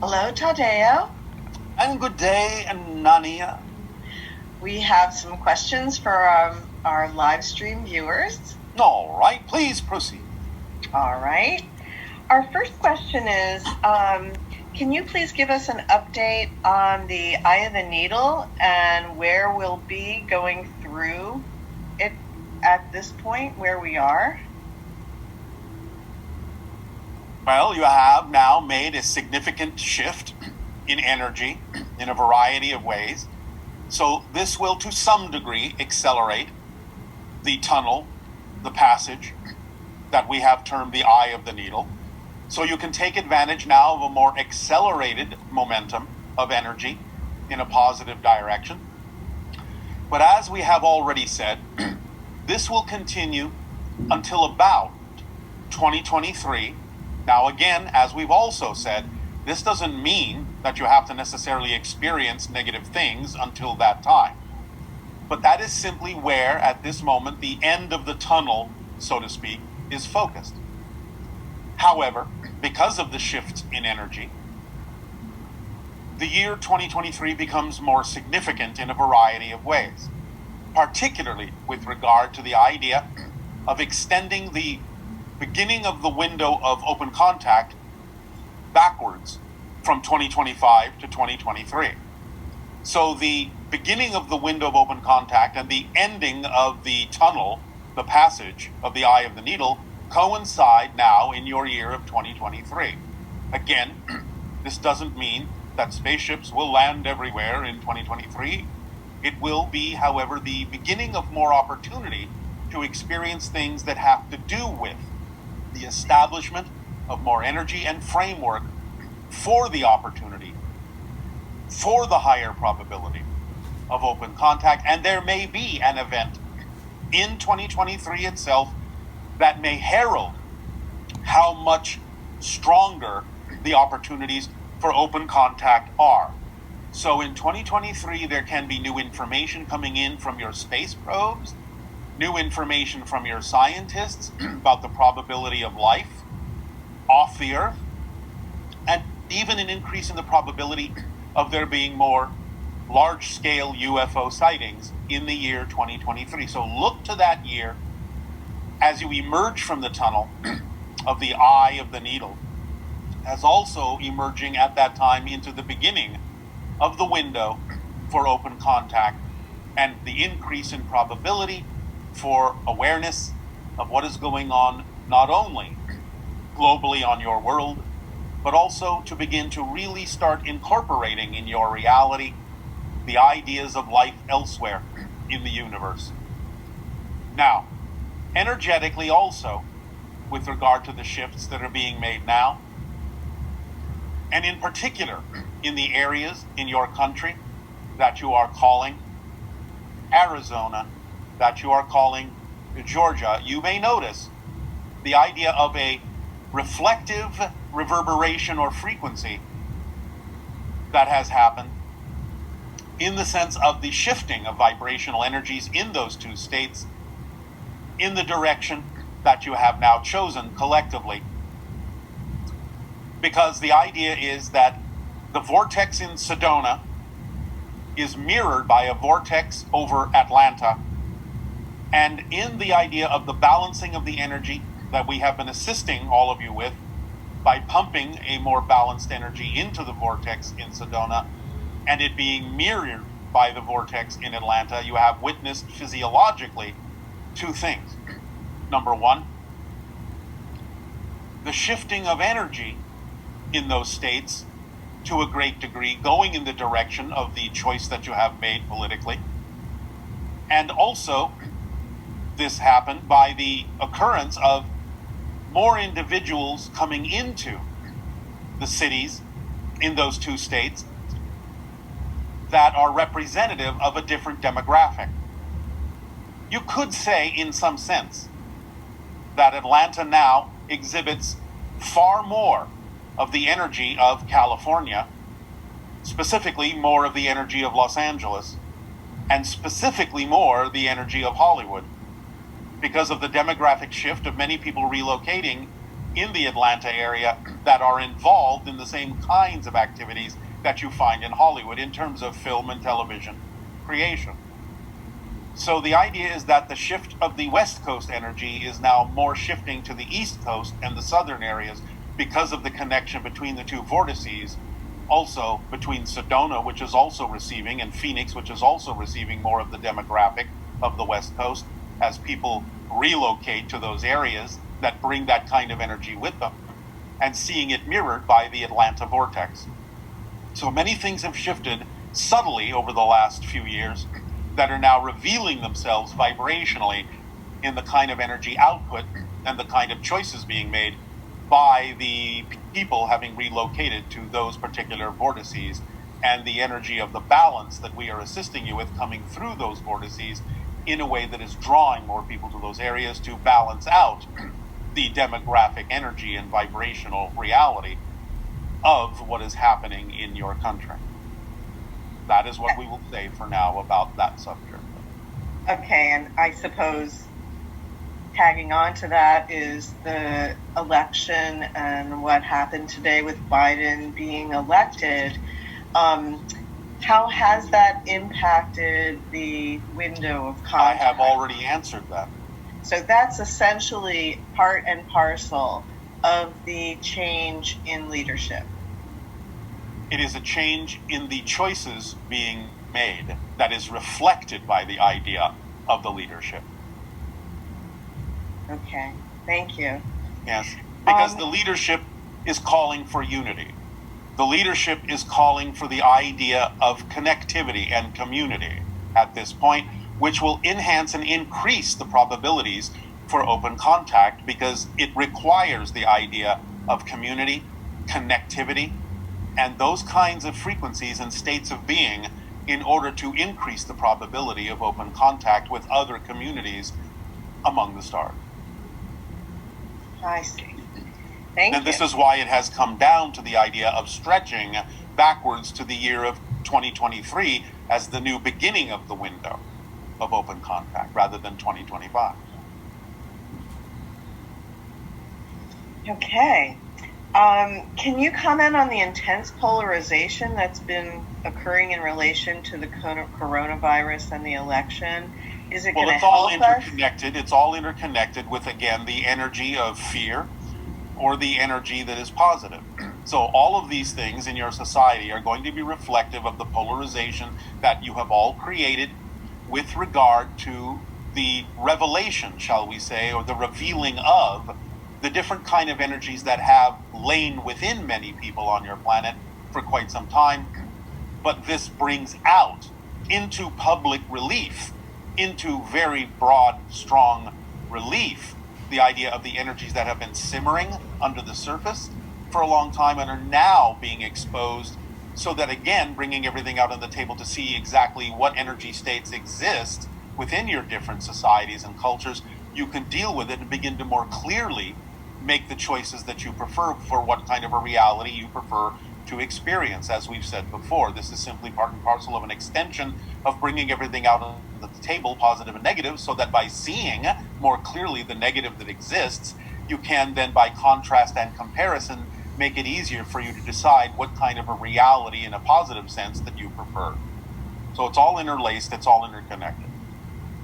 Hello, Tadeo. And good day, Nania. We have some questions for our live stream viewers. All right, please proceed. All right. Our first question is, can you please give us an update on the eye of the needle and where we'll be going through it at this point, where we are? Well, you have now made a significant shift in energy in a variety of ways. So this will, to some degree, accelerate the tunnel, the passage that we have termed the eye of the needle. So you can take advantage now of a more accelerated momentum of energy in a positive direction. But as we have already said, this will continue until about 2023. Now, again, as we've also said, this doesn't mean that you have to necessarily experience negative things until that time. But that is simply where, at this moment, the end of the tunnel, so to speak, is focused. However, because of the shift in energy, the year 2023 becomes more significant in a variety of ways, particularly with regard to the idea of extending the beginning of the window of open contact backwards from 2025 to 2023. So the beginning of the window of open contact and the ending of the tunnel, the passage of the eye of the needle, coincide now in your year of 2023. Again, this doesn't mean that spaceships will land everywhere in 2023. It will be, however, the beginning of more opportunity to experience things that have to do with the establishment of more energy and framework for the opportunity, for the higher probability of open contact. And there may be an event in 2023 itself that may herald how much stronger the opportunities for open contact are. So in 2023, there can be new information coming in from your space probes, new information from your scientists about the probability of life off the Earth, and even an increase in the probability of there being more large-scale UFO sightings in the year 2023. So look to that year as you emerge from the tunnel of the eye of the needle, as also emerging at that time into the beginning of the window for open contact and the increase in probability for awareness of what is going on, not only globally on your world, but also to begin to really start incorporating in your reality the ideas of life elsewhere in the universe. Now, energetically also, with regard to the shifts that are being made now, and in particular in the areas in your country that you are calling Arizona, that you are calling Georgia, you may notice the idea of a reflective reverberation or frequency that has happened in the sense of the shifting of vibrational energies in those two states in the direction that you have now chosen collectively. Because the idea is that the vortex in Sedona is mirrored by a vortex over Atlanta. And in the idea of the balancing of the energy that we have been assisting all of you with by pumping a more balanced energy into the vortex in Sedona and it being mirrored by the vortex in Atlanta, you have witnessed physiologically two things. Number one, the shifting of energy in those states to a great degree, going in the direction of the choice that you have made politically. And also, this happened by the occurrence of more individuals coming into the cities in those two states that are representative of a different demographic. You could say, in some sense, that Atlanta now exhibits far more of the energy of California, specifically more of the energy of Los Angeles, and specifically more the energy of Hollywood, because of the demographic shift of many people relocating in the Atlanta area that are involved in the same kinds of activities that you find in Hollywood in terms of film and television creation. So the idea is that the shift of the West Coast energy is now more shifting to the East Coast and the southern areas because of the connection between the two vortices, also between Sedona, which is also receiving, and Phoenix, which is also receiving more of the demographic of the West Coast as people relocate to those areas that bring that kind of energy with them, and seeing it mirrored by the Atlanta vortex. So many things have shifted subtly over the last few years that are now revealing themselves vibrationally in the kind of energy output and the kind of choices being made by the people having relocated to those particular vortices, and the energy of the balance that we are assisting you with coming through those vortices in a way that is drawing more people to those areas to balance out the demographic energy and vibrational reality of what is happening in your country. That is what we will say for now about that subject. Okay, and I suppose tagging on to that is the election and what happened today with Biden being elected. How has that impacted the window of contact? I have already answered that. So that's essentially part and parcel of the change in leadership. It is a change in the choices being made that is reflected by the idea of the leadership. Okay, thank you. Yes, because the leadership is calling for unity. The leadership is calling for the idea of connectivity and community at this point, which will enhance and increase the probabilities for open contact because it requires the idea of community, connectivity, and those kinds of frequencies and states of being in order to increase the probability of open contact with other communities among the stars. I see. Thank you. And this is why it has come down to the idea of stretching backwards to the year of 2023 as the new beginning of the window of open contact rather than 2025. Okay. Can you comment on the intense polarization that's been occurring in relation to the coronavirus and the election? Is it going to help us? Well, it's all interconnected. It's all interconnected with, again, the energy of fear or the energy that is positive. So all of these things in your society are going to be reflective of the polarization that you have all created with regard to the revelation, shall we say, or the revealing of the different kind of energies that have lain within many people on your planet for quite some time. But this brings out into public relief, into very broad, strong relief, the idea of the energies that have been simmering under the surface for a long time and are now being exposed, so that, again, bringing everything out on the table to see exactly what energy states exist within your different societies and cultures, you can deal with it and begin to more clearly make the choices that you prefer for what kind of a reality you prefer to experience. As we've said before, this is simply part and parcel of an extension of bringing everything out on the table, positive and negative, so that by seeing more clearly the negative that exists, you can then, by contrast and comparison, make it easier for you to decide what kind of a reality in a positive sense that you prefer. So it's all interlaced, it's all interconnected.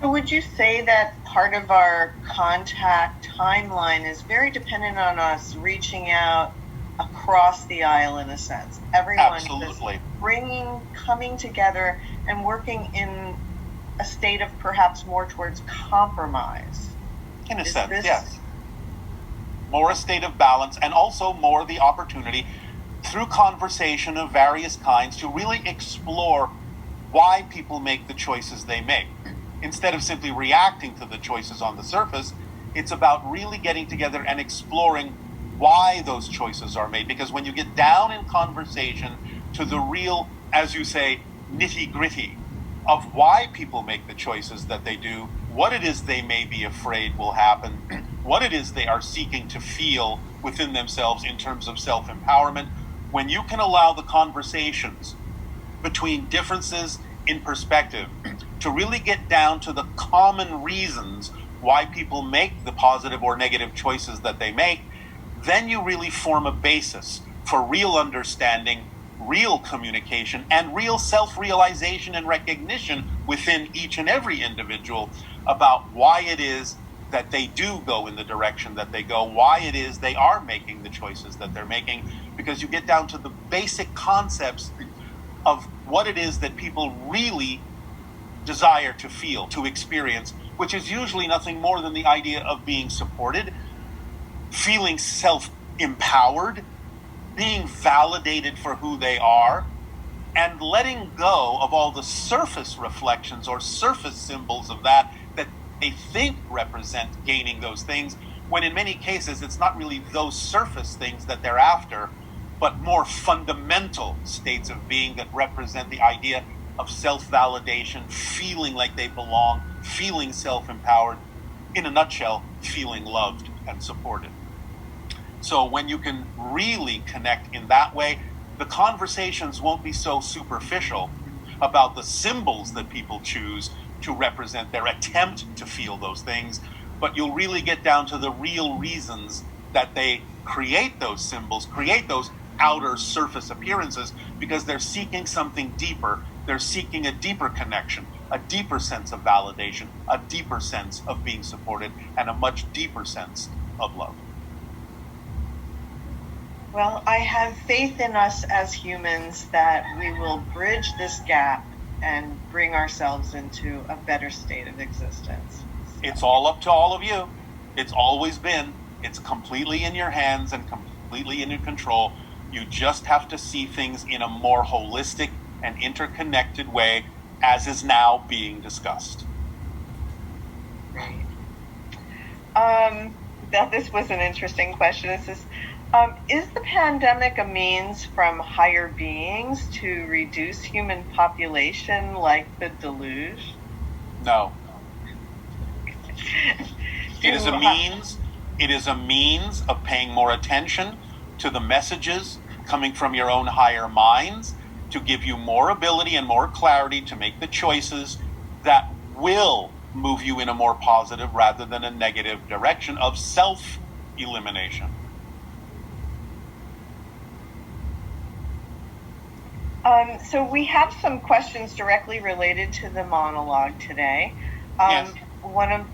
So would you say that part of our contact timeline is very dependent on us reaching out across the aisle in a sense? Everyone Absolutely. Is coming together and working in a state of perhaps more towards compromise. In a sense, yes. More a state of balance, and also more the opportunity through conversation of various kinds to really explore why people make the choices they make. Instead of simply reacting to the choices on the surface, it's about really getting together and exploring why those choices are made. Because when you get down in conversation to the real, as you say, nitty-gritty of why people make the choices that they do, what it is they may be afraid will happen, what it is they are seeking to feel within themselves in terms of self-empowerment, when you can allow the conversations between differences in perspective to really get down to the common reasons why people make the positive or negative choices that they make, then you really form a basis for real understanding, real communication, and real self-realization and recognition within each and every individual about why it is that they do go in the direction that they go, why it is they are making the choices that they're making, because you get down to the basic concepts of what it is that people really desire to feel, to experience, which is usually nothing more than the idea of being supported, feeling self-empowered, being validated for who they are, and letting go of all the surface reflections or surface symbols of that they think represent gaining those things, when in many cases it's not really those surface things that they're after, but more fundamental states of being that represent the idea of self-validation, feeling like they belong, feeling self-empowered, in a nutshell, feeling loved and supported. So when you can really connect in that way, the conversations won't be so superficial about the symbols that people choose to represent their attempt to feel those things, but you'll really get down to the real reasons that they create those symbols, create those outer surface appearances, because they're seeking something deeper. They're seeking a deeper connection, a deeper sense of validation, a deeper sense of being supported, and a much deeper sense of love. Well, I have faith in us as humans that we will bridge this gap and bring ourselves into a better state of existence. It's all up to all of you. It's always been. It's completely in your hands and completely in your control. You just have to see things in a more holistic and interconnected way, as is now being discussed. Great. Now, this was an interesting question. It says, is the pandemic a means from higher beings to reduce human population like the deluge? No. It is a means. It is a means of paying more attention to the messages coming from your own higher minds to give you more ability and more clarity to make the choices that will move you in a more positive rather than a negative direction of self-elimination. So we have some questions directly related to the monologue today. Yes. One of,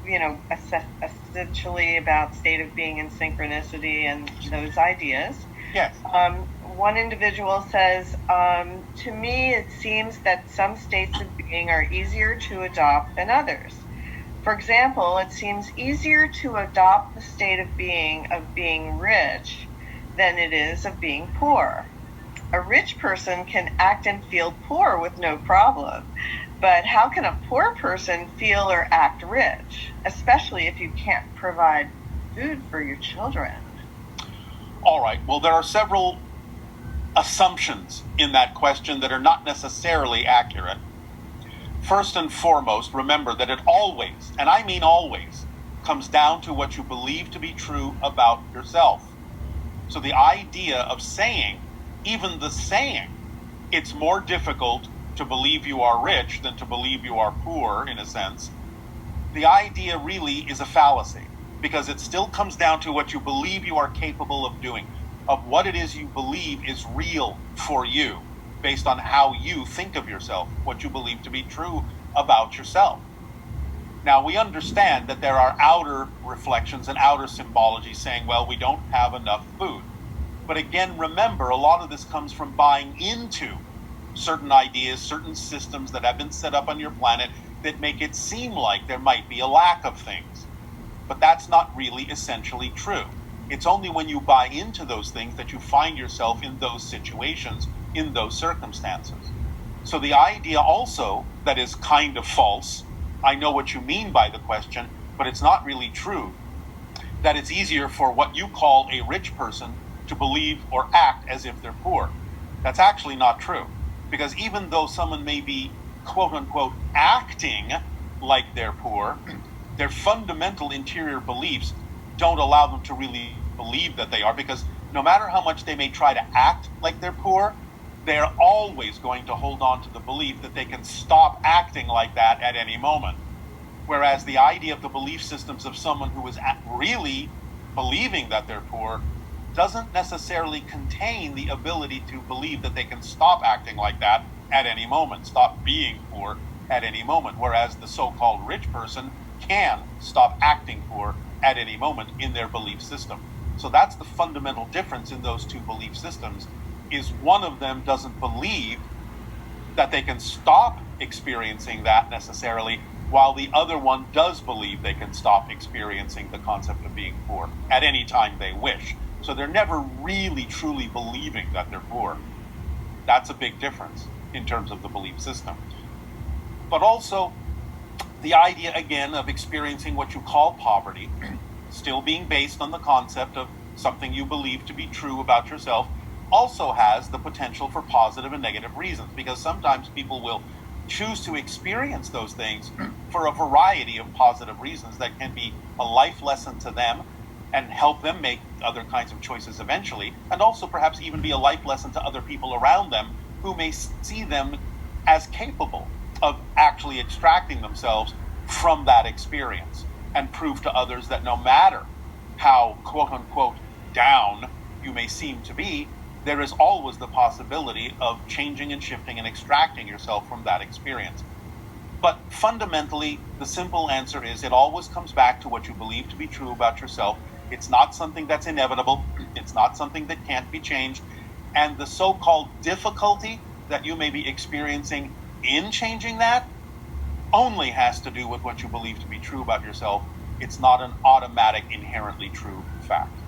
essentially about state of being and synchronicity and those ideas. Yes. One individual says, to me, it seems that some states of being are easier to adopt than others. For example, it seems easier to adopt the state of being rich than it is of being poor. A rich person can act and feel poor with no problem, but how can a poor person feel or act rich, especially if you can't provide food for your children? All right. Well, there are several assumptions in that question that are not necessarily accurate. First and foremost, remember that it always, and I mean always, comes down to what you believe to be true about yourself. So the idea of saying, even the saying, it's more difficult to believe you are rich than to believe you are poor, in a sense, the idea really is a fallacy, because it still comes down to what you believe you are capable of doing, of what it is you believe is real for you, based on how you think of yourself, what you believe to be true about yourself. Now, we understand that there are outer reflections and outer symbology saying, well, we don't have enough food. But again, remember, a lot of this comes from buying into certain ideas, certain systems that have been set up on your planet that make it seem like there might be a lack of things. But that's not really essentially true. It's only when you buy into those things that you find yourself in those situations, in those circumstances. So the idea also that is kind of false, I know what you mean by the question, but it's not really true, that it's easier for what you call a rich person to believe or act as if they're poor. That's actually not true. Because even though someone may be, quote unquote, acting like they're poor, their fundamental interior beliefs don't allow them to really believe that they are, because no matter how much they may try to act like they're poor, they're always going to hold on to the belief that they can stop acting like that at any moment. Whereas the idea of the belief systems of someone who is really believing that they're poor doesn't necessarily contain the ability to believe that they can stop acting like that at any moment, stop being poor at any moment, whereas the so-called rich person can stop acting poor at any moment in their belief system. So that's the fundamental difference in those two belief systems, is one of them doesn't believe that they can stop experiencing that necessarily, while the other one does believe they can stop experiencing the concept of being poor at any time they wish. So they're never really truly believing that they're poor. That's a big difference in terms of the belief system. But also the idea, again, of experiencing what you call poverty, still being based on the concept of something you believe to be true about yourself, also has the potential for positive and negative reasons, because sometimes people will choose to experience those things for a variety of positive reasons that can be a life lesson to them and help them make other kinds of choices eventually, and also perhaps even be a life lesson to other people around them who may see them as capable of actually extracting themselves from that experience, and prove to others that no matter how quote-unquote down you may seem to be, there is always the possibility of changing and shifting and extracting yourself from that experience. But fundamentally, the simple answer is it always comes back to what you believe to be true about yourself. It's not something that's inevitable. It's not something that can't be changed. And the so-called difficulty that you may be experiencing in changing that only has to do with what you believe to be true about yourself. It's not an automatic, inherently true fact.